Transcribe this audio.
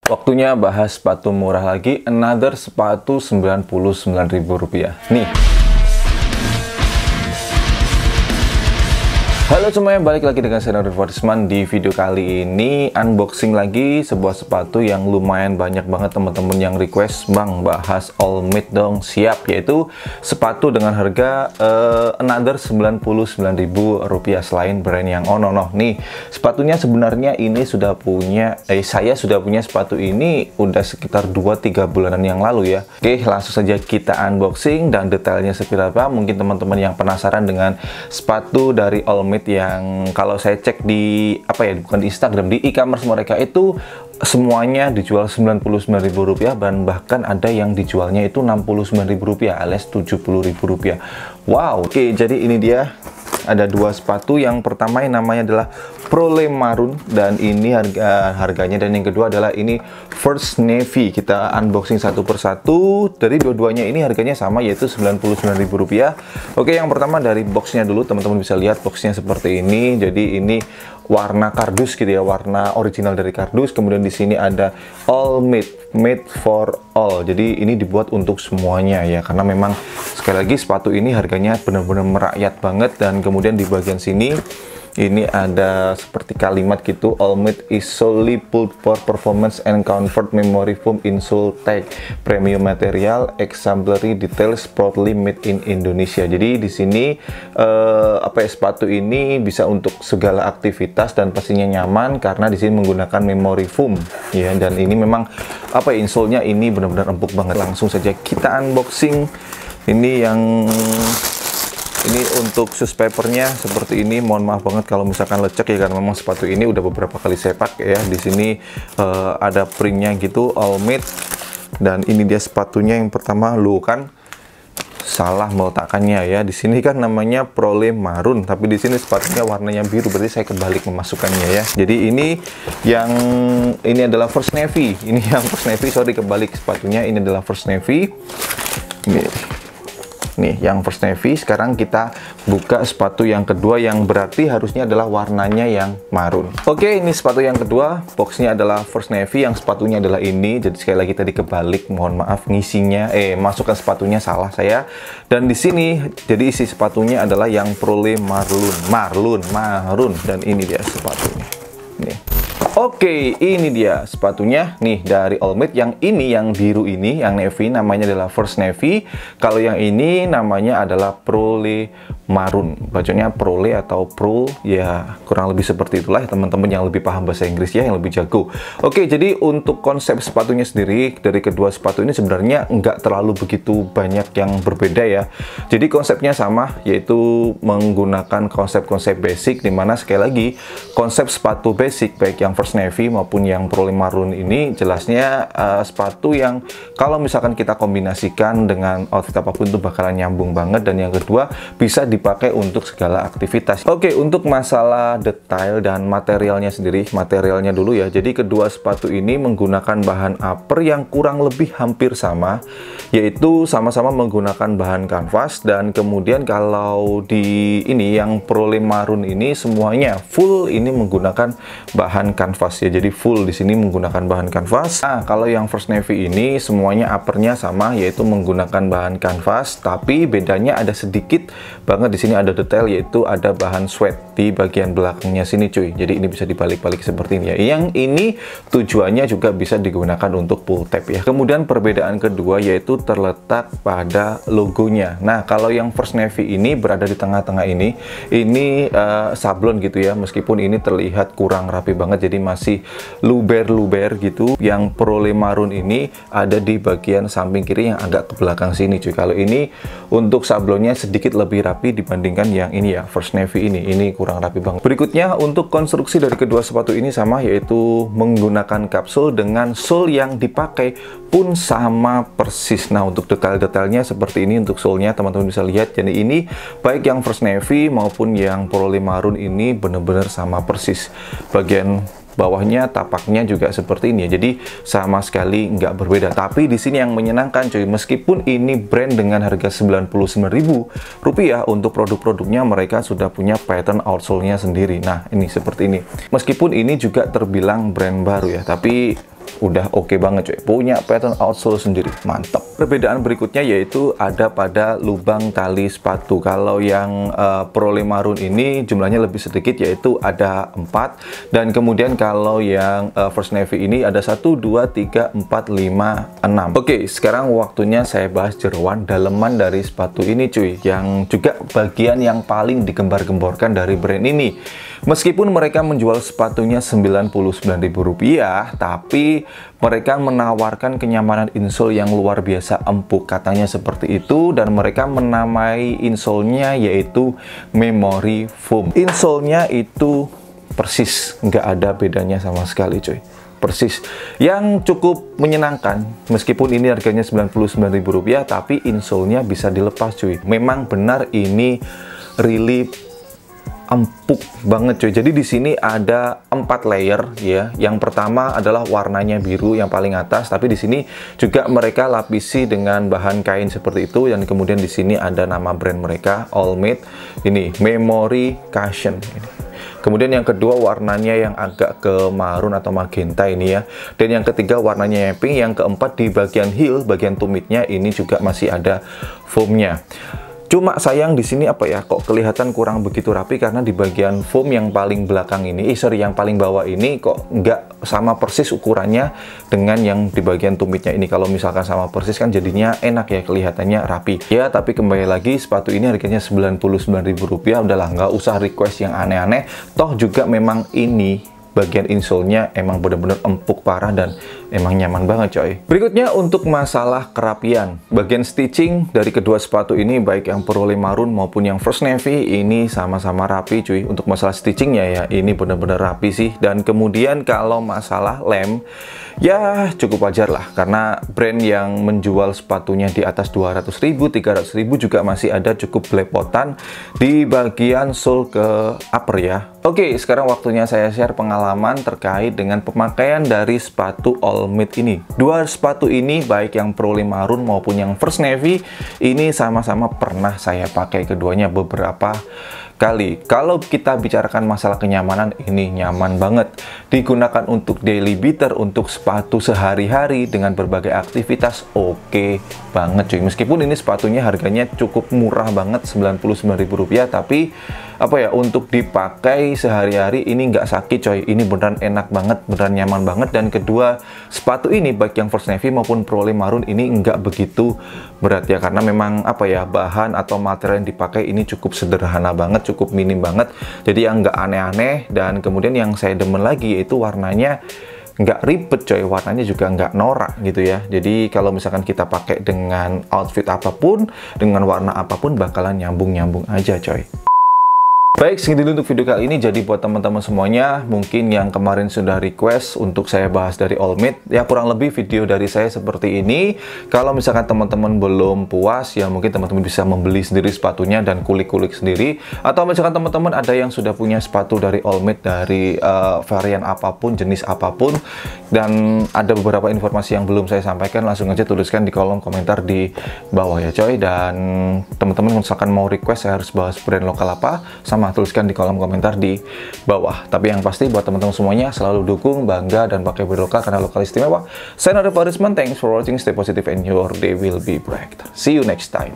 Waktunya bahas sepatu murah lagi, another sepatu Rp99.000. Nih. Halo semuanya, balik lagi dengan saya Farisman. Di video kali ini unboxing lagi sebuah sepatu yang lumayan banyak banget teman-teman yang request, Bang bahas All Mitt dong. Siap, yaitu sepatu dengan harga another Rp99.000 selain brand yang ono. Nih, sepatunya sebenarnya ini sudah punya saya sudah punya sepatu ini udah sekitar 2-3 bulanan yang lalu ya. Oke, langsung saja kita unboxing dan detailnya seperti apa. Mungkin teman-teman yang penasaran dengan sepatu dari All Mitt yang kalau saya cek di bukan di Instagram, di e-commerce mereka itu semuanya dijual Rp99.000 dan bahkan ada yang dijualnya itu Rp69.000 alias Rp70.000. Wow, oke, jadi ini dia ada dua sepatu. Yang pertama yang namanya adalah Prole Maroon dan ini harganya, dan yang kedua adalah ini First Navy. Kita unboxing satu persatu. Dari dua-duanya ini harganya sama, yaitu Rp99.000. Oke, yang pertama dari boxnya dulu, teman-teman bisa lihat boxnya seperti ini. Jadi ini warna kardus gitu ya, warna original dari kardus. Kemudian di sini ada All Mitt, made for all. Jadi ini dibuat untuk semuanya ya, karena memang sekali lagi sepatu ini harganya benar-benar merakyat banget. Dan kemudian di bagian sini ini ada seperti kalimat gitu, All Mitt is solely built for performance and comfort, memory foam insole tag, premium material, exemplary details, proudly made in Indonesia. Jadi di sini sepatu ini bisa untuk segala aktivitas dan pastinya nyaman karena di sini menggunakan memory foam ya. Dan ini memang insole-nya ini benar-benar empuk banget. Langsung saja kita unboxing. Ini untuk sus papernya seperti ini. Mohon maaf banget kalau misalkan lecek ya, karena memang sepatu ini udah beberapa kali saya pakai ya. Di sini ada printnya gitu, All Mitt. Dan ini dia sepatunya. Yang pertama, lu kan salah meletakkannya ya. Di sini kan namanya Prole Maroon, tapi di sini sepatunya warnanya biru, berarti saya kebalik memasukkannya ya. Jadi ini adalah First Navy. Ini yang First Navy, sorry kebalik sepatunya. Ini adalah First Navy. Nih yang First Navy. Sekarang kita buka sepatu yang kedua, yang berarti harusnya adalah warnanya yang maroon. Oke, ini sepatu yang kedua. Boxnya adalah First Navy, yang sepatunya adalah ini. Jadi sekali lagi tadi kebalik, mohon maaf, ngisinya masukkan sepatunya salah saya. Dan di sini jadi isi sepatunya adalah yang Prole Maroon. Dan ini dia sepatunya. Nih. Oke, ini dia sepatunya nih dari All Mitt. Yang ini, yang biru ini, yang navy, namanya adalah First Navy. Kalau yang ini namanya adalah Prole Maroon. Bacanya Prole atau Pro, ya kurang lebih seperti itulah ya, teman-teman yang lebih paham bahasa Inggris ya, yang lebih jago. Oke, jadi untuk konsep sepatunya sendiri dari kedua sepatu ini sebenarnya nggak terlalu begitu banyak yang berbeda ya. Jadi konsepnya sama, yaitu menggunakan konsep-konsep basic, dimana sekali lagi konsep sepatu basic baik yang First Navy maupun yang Prole Maroon ini jelasnya sepatu yang kalau misalkan kita kombinasikan dengan outfit apapun itu bakalan nyambung banget. Dan yang kedua, bisa dipakai untuk segala aktivitas. Oke, untuk masalah detail dan materialnya sendiri, materialnya dulu ya. Jadi kedua sepatu ini menggunakan bahan upper yang kurang lebih hampir sama, yaitu sama-sama menggunakan bahan kanvas. Dan kemudian kalau di ini yang Prole Maroon ini semuanya full ini menggunakan bahan kanvas ya. Jadi full di sini menggunakan bahan kanvas. Nah, kalau yang First Navy ini semuanya uppernya sama, yaitu menggunakan bahan kanvas, tapi bedanya ada sedikit banget. Di sini ada detail, yaitu ada bahan sweat di bagian belakangnya sini cuy. Jadi ini bisa dibalik-balik seperti ini ya. Yang ini tujuannya juga bisa digunakan untuk pull tab ya. Kemudian perbedaan kedua yaitu terletak pada logonya. Nah, kalau yang First Navy ini berada di tengah-tengah ini sablon gitu ya. Meskipun ini terlihat kurang rapi banget, jadi masih luber-luber gitu. Yang Prole Maroon ini ada di bagian samping kiri yang agak ke belakang sini cuy. Kalau ini untuk sablonnya sedikit lebih rapi dibandingkan yang ini ya, First Navy ini kurang rapi banget. Berikutnya untuk konstruksi dari kedua sepatu ini sama, yaitu menggunakan kapsul dengan sole yang dipakai pun sama persis. Nah, untuk detail-detailnya seperti ini untuk sole-nya teman-teman bisa lihat. Jadi ini baik yang First Navy maupun yang Prole Maroon ini benar-benar sama persis. Bagian bawahnya tapaknya juga seperti ini ya, jadi sama sekali nggak berbeda. Tapi di sini yang menyenangkan cuy, meskipun ini brand dengan harga Rp99.000, untuk produk-produknya mereka sudah punya pattern outsole-nya sendiri. Nah, ini seperti ini. Meskipun ini juga terbilang brand baru ya, tapi udah oke banget coy. Punya pattern outsole sendiri, mantap. Perbedaan berikutnya yaitu ada pada lubang tali sepatu. Kalau yang Pro Marun ini jumlahnya lebih sedikit, yaitu ada 4. Dan kemudian kalau yang First Navy ini ada 1, 2, 3, 4, 5, 6. Oke, sekarang waktunya saya bahas jeroan daleman dari sepatu ini cuy, yang juga bagian yang paling digembar-gemborkan dari brand ini. Meskipun mereka menjual sepatunya Rp99.000, tapi mereka menawarkan kenyamanan insole yang luar biasa empuk, katanya seperti itu, dan mereka menamai insole-nya yaitu Memory Foam. Insole-nya itu persis, nggak ada bedanya sama sekali cuy. Persis, yang cukup menyenangkan. Meskipun ini harganya Rp99.000, tapi insole-nya bisa dilepas cuy. Memang benar ini really empuk banget cuy. Jadi di sini ada 4 layer ya. Yang pertama adalah warnanya biru yang paling atas, tapi di sini juga mereka lapisi dengan bahan kain seperti itu. Dan kemudian di sini ada nama brand mereka, Allmade. Ini Memory Cushion. Kemudian yang kedua warnanya yang agak ke marun atau magenta ini ya. Dan yang ketiga warnanya yang pink. Yang keempat di bagian heel, bagian tumitnya ini juga masih ada foamnya. Cuma sayang di sini apa ya, kok kelihatan kurang begitu rapi karena di bagian foam yang paling belakang ini, yang paling bawah ini kok nggak sama persis ukurannya dengan yang di bagian tumitnya ini. Kalau misalkan sama persis kan jadinya enak ya, kelihatannya rapi. Ya, tapi kembali lagi sepatu ini harganya Rp99.000, udahlah nggak usah request yang aneh-aneh. Toh juga memang ini bagian insole-nya emang bener-bener empuk parah dan emang nyaman banget coy. Berikutnya untuk masalah kerapian. Bagian stitching dari kedua sepatu ini, baik yang Pro Marun maupun yang First Navy, ini sama-sama rapi cuy. Untuk masalah stitchingnya ya, ini bener-bener rapi sih. Dan kemudian kalau masalah lem, ya cukup wajar lah. Karena brand yang menjual sepatunya di atas 200.000, 300.000 juga masih ada cukup belepotan di bagian sole ke upper ya. Oke, sekarang waktunya saya share pengalaman terkait dengan pemakaian dari sepatu Allmade ini. Dua sepatu ini, baik yang Pro Marun maupun yang First Navy, ini sama-sama pernah saya pakai keduanya beberapa kali. Kalau kita bicarakan masalah kenyamanan, ini nyaman banget. Digunakan untuk daily beater, untuk sepatu sehari-hari dengan berbagai aktivitas, oke banget cuy. Meskipun ini sepatunya harganya cukup murah banget, Rp99.000, tapi apa ya, untuk dipakai sehari-hari ini nggak sakit coy. Ini beneran enak banget, beneran nyaman banget. Dan kedua sepatu ini, baik yang First Navy maupun Pro Marun, ini nggak begitu berat ya, karena memang apa ya, bahan atau material yang dipakai ini cukup sederhana banget, cukup minim banget, jadi yang nggak aneh-aneh. Dan kemudian yang saya demen lagi yaitu warnanya nggak ribet coy, warnanya juga nggak norak gitu ya. Jadi kalau misalkan kita pakai dengan outfit apapun, dengan warna apapun, bakalan nyambung-nyambung aja coy. Baik, segini dulu untuk video kali ini. Jadi buat teman-teman semuanya, mungkin yang kemarin sudah request untuk saya bahas dari Allmade, ya kurang lebih video dari saya seperti ini. Kalau misalkan teman-teman belum puas, ya mungkin teman-teman bisa membeli sendiri sepatunya dan kulik-kulik sendiri. Atau misalkan teman-teman ada yang sudah punya sepatu dari Allmade dari varian apapun, jenis apapun, dan ada beberapa informasi yang belum saya sampaikan, langsung aja tuliskan di kolom komentar di bawah ya coy. Dan teman-teman misalkan mau request saya harus bahas brand lokal apa, sama tuliskan di kolom komentar di bawah. Tapi yang pasti buat teman-teman semuanya, selalu dukung, bangga, dan pakai brand lokal karena lokal istimewa. Saya Nada Farisman, thanks for watching, stay positive and your day will be bright. See you next time.